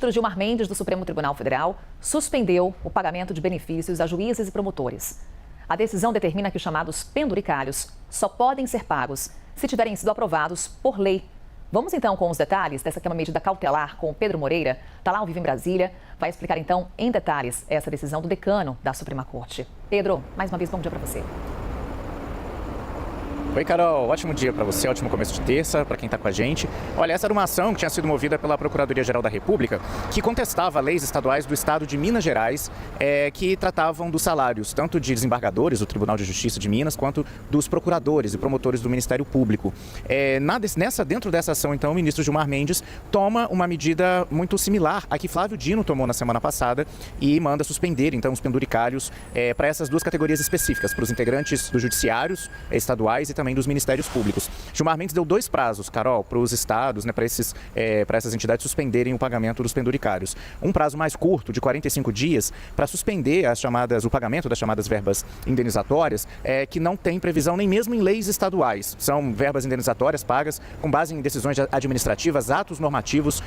ministro Gilmar Mendes, do Supremo Tribunal Federal, suspendeu o pagamento de benefícios a juízes e promotores. A decisão determina que os chamados penduricalhos só podem ser pagos se tiverem sido aprovados por lei. Vamos então com os detalhes dessa que é uma medida cautelar com o Pedro Moreira, está lá ao vivo em Brasília, vai explicar então em detalhes essa decisão do decano da Suprema Corte. Pedro, mais uma vez, bom dia para você. Oi, Carol. Ótimo dia para você, ótimo começo de terça, para quem está com a gente. Olha, essa era uma ação que tinha sido movida pela Procuradoria-Geral da República, que contestava leis estaduais do estado de Minas Gerais, que tratavam dos salários, tanto de desembargadores do Tribunal de Justiça de Minas, quanto dos procuradores e promotores do Ministério Público. Dentro dessa ação, então, o ministro Gilmar Mendes toma uma medida muito similar à que Flávio Dino tomou na semana passada e manda suspender, então, os penduricalhos para essas duas categorias específicas, para os integrantes dos judiciários estaduais e também dos ministérios públicos. Gilmar Mendes deu dois prazos, Carol, para os estados, para essas entidades suspenderem o pagamento dos penduricários. Um prazo mais curto, de 45 dias, para suspender o pagamento das chamadas verbas indenizatórias, que não tem previsão nem mesmo em leis estaduais. São verbas indenizatórias pagas com base em decisões administrativas, atos normativos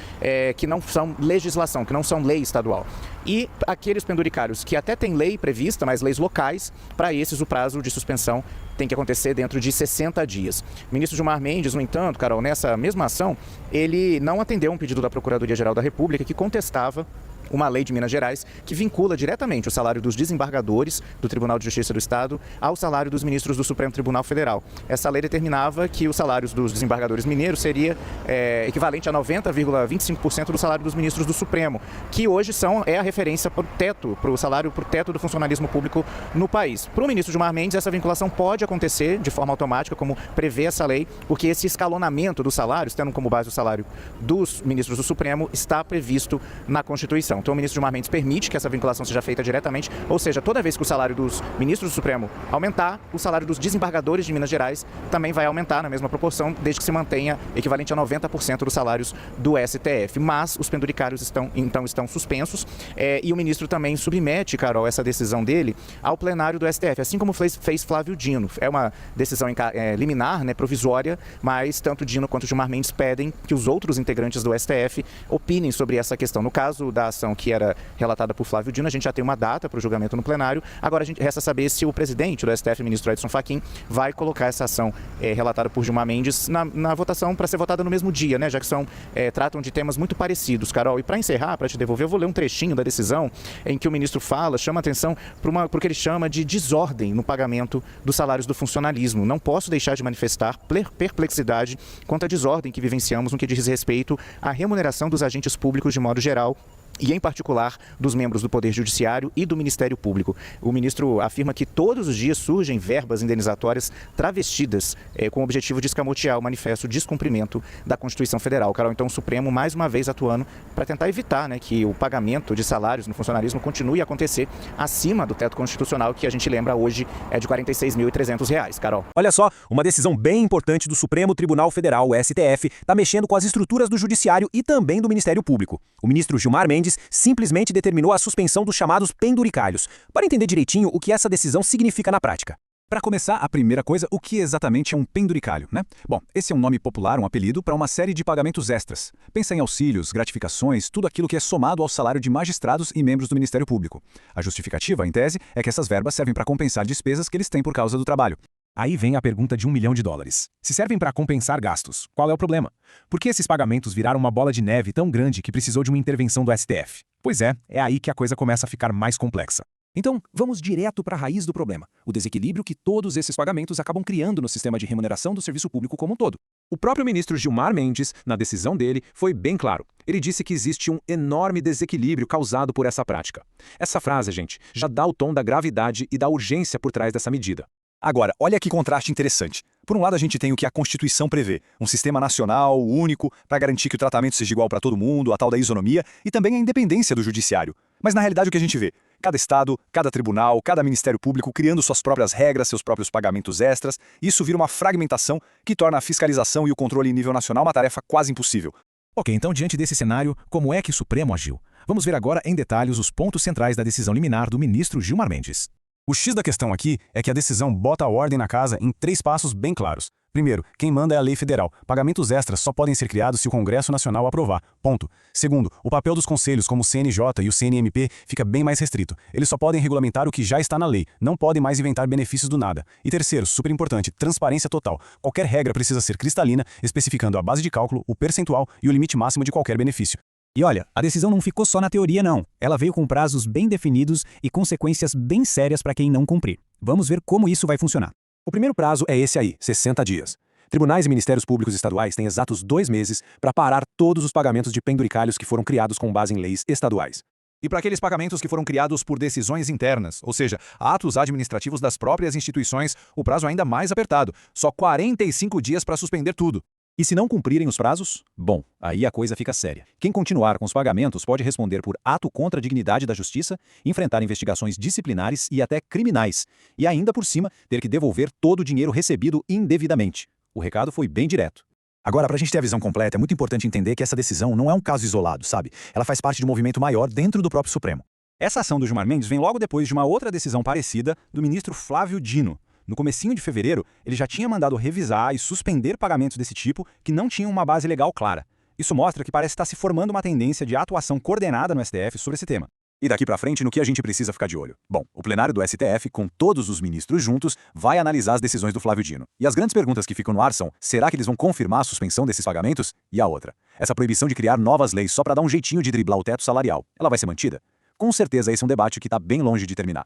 que não são legislação, que não são lei estadual. E aqueles penduricários que até têm lei prevista, mas leis locais, para esses o prazo de suspensão tem que acontecer dentro de 60 dias. O ministro Gilmar Mendes, no entanto, Carol, nessa mesma ação, ele não atendeu um pedido da Procuradoria-Geral da República que contestava uma lei de Minas Gerais que vincula diretamente o salário dos desembargadores do Tribunal de Justiça do Estado ao salário dos ministros do Supremo Tribunal Federal. Essa lei determinava que os salários dos desembargadores mineiros seria equivalente a 90,25% do salário dos ministros do Supremo, que hoje é a referência para o salário, para o teto do funcionalismo público no país. Para o ministro Gilmar Mendes, essa vinculação pode acontecer de forma automática, como prevê essa lei, porque esse escalonamento dos salários, tendo como base o salário dos ministros do Supremo, está previsto na Constituição. Então, o ministro Gilmar Mendes permite que essa vinculação seja feita diretamente, ou seja, toda vez que o salário dos ministros do Supremo aumentar, o salário dos desembargadores de Minas Gerais também vai aumentar na mesma proporção, desde que se mantenha equivalente a 90% dos salários do STF. Mas os penduricários estão suspensos e o ministro também submete, Carol, essa decisão dele ao plenário do STF, assim como fez Flávio Dino. É uma decisão liminar, provisória, mas tanto Dino quanto Gilmar Mendes pedem que os outros integrantes do STF opinem sobre essa questão. No caso da ação que era relatada por Flávio Dino, a gente já tem uma data para o julgamento no plenário. Agora a gente resta saber se o presidente do STF, ministro Edson Fachin, vai colocar essa ação relatada por Gilmar Mendes na votação para ser votada no mesmo dia, já que tratam de temas muito parecidos, Carol. E para encerrar, para te devolver, eu vou ler um trechinho da decisão em que o ministro chama atenção para o que ele chama de desordem no pagamento dos salários do funcionalismo. Não posso deixar de manifestar perplexidade quanto à desordem que vivenciamos no que diz respeito à remuneração dos agentes públicos de modo geral, e, em particular, dos membros do Poder Judiciário e do Ministério Público. O ministro afirma que todos os dias surgem verbas indenizatórias travestidas com o objetivo de escamotear o manifesto descumprimento da Constituição Federal. Carol, então o Supremo, mais uma vez, atuando para tentar evitar que o pagamento de salários no funcionalismo continue a acontecer acima do teto constitucional, que a gente lembra hoje é de R$ 46.300, Carol. Olha só, uma decisão bem importante do Supremo Tribunal Federal, o STF, está mexendo com as estruturas do Judiciário e também do Ministério Público. O ministro Gilmar Mendes simplesmente determinou a suspensão dos chamados penduricalhos, para entender direitinho o que essa decisão significa na prática. Para começar, a primeira coisa, o que exatamente é um penduricalho, Bom, esse é um nome popular, um apelido para uma série de pagamentos extras. Pensa em auxílios, gratificações, tudo aquilo que é somado ao salário de magistrados e membros do Ministério Público. A justificativa, em tese, é que essas verbas servem para compensar despesas que eles têm por causa do trabalho. Aí vem a pergunta de $1 milhão. Se servem para compensar gastos, qual é o problema? Por que esses pagamentos viraram uma bola de neve tão grande que precisou de uma intervenção do STF? Pois é aí que a coisa começa a ficar mais complexa. Então, vamos direto para a raiz do problema, o desequilíbrio que todos esses pagamentos acabam criando no sistema de remuneração do serviço público como um todo. O próprio ministro Gilmar Mendes, na decisão dele, foi bem claro. Ele disse que existe um enorme desequilíbrio causado por essa prática. Essa frase, gente, já dá o tom da gravidade e da urgência por trás dessa medida. Agora, olha que contraste interessante. Por um lado, a gente tem o que a Constituição prevê, um sistema nacional, único, para garantir que o tratamento seja igual para todo mundo, a tal da isonomia, e também a independência do judiciário. Mas na realidade o que a gente vê? Cada estado, cada tribunal, cada Ministério Público criando suas próprias regras, seus próprios pagamentos extras, e isso vira uma fragmentação que torna a fiscalização e o controle em nível nacional uma tarefa quase impossível. Ok, então diante desse cenário, como é que o Supremo agiu? Vamos ver agora em detalhes os pontos centrais da decisão liminar do ministro Gilmar Mendes. O X da questão aqui é que a decisão bota a ordem na casa em 3 passos bem claros. Primeiro, quem manda é a lei federal. Pagamentos extras só podem ser criados se o Congresso Nacional aprovar. Ponto. Segundo, o papel dos conselhos como o CNJ e o CNMP fica bem mais restrito. Eles só podem regulamentar o que já está na lei, não podem mais inventar benefícios do nada. E terceiro, super importante, transparência total. Qualquer regra precisa ser cristalina, especificando a base de cálculo, o percentual e o limite máximo de qualquer benefício. E olha, a decisão não ficou só na teoria não. Ela veio com prazos bem definidos e consequências bem sérias para quem não cumprir. Vamos ver como isso vai funcionar. O primeiro prazo é esse aí, 60 dias. Tribunais e ministérios públicos estaduais têm exatos 2 meses para parar todos os pagamentos de penduricalhos que foram criados com base em leis estaduais. E para aqueles pagamentos que foram criados por decisões internas, ou seja, atos administrativos das próprias instituições, o prazo é ainda mais apertado, só 45 dias para suspender tudo. E se não cumprirem os prazos? Bom, aí a coisa fica séria. Quem continuar com os pagamentos pode responder por ato contra a dignidade da justiça, enfrentar investigações disciplinares e até criminais, e ainda por cima ter que devolver todo o dinheiro recebido indevidamente. O recado foi bem direto. Agora, para a gente ter a visão completa, é muito importante entender que essa decisão não é um caso isolado, sabe? Ela faz parte de um movimento maior dentro do próprio Supremo. Essa ação do Gilmar Mendes vem logo depois de uma outra decisão parecida do ministro Flávio Dino. No comecinho de fevereiro, ele já tinha mandado revisar e suspender pagamentos desse tipo que não tinham uma base legal clara. Isso mostra que parece estar se formando uma tendência de atuação coordenada no STF sobre esse tema. E daqui para frente, no que a gente precisa ficar de olho? Bom, o plenário do STF, com todos os ministros juntos, vai analisar as decisões do Flávio Dino. E as grandes perguntas que ficam no ar são: será que eles vão confirmar a suspensão desses pagamentos? E a outra, essa proibição de criar novas leis só para dar um jeitinho de driblar o teto salarial, ela vai ser mantida? Com certeza esse é um debate que está bem longe de terminar.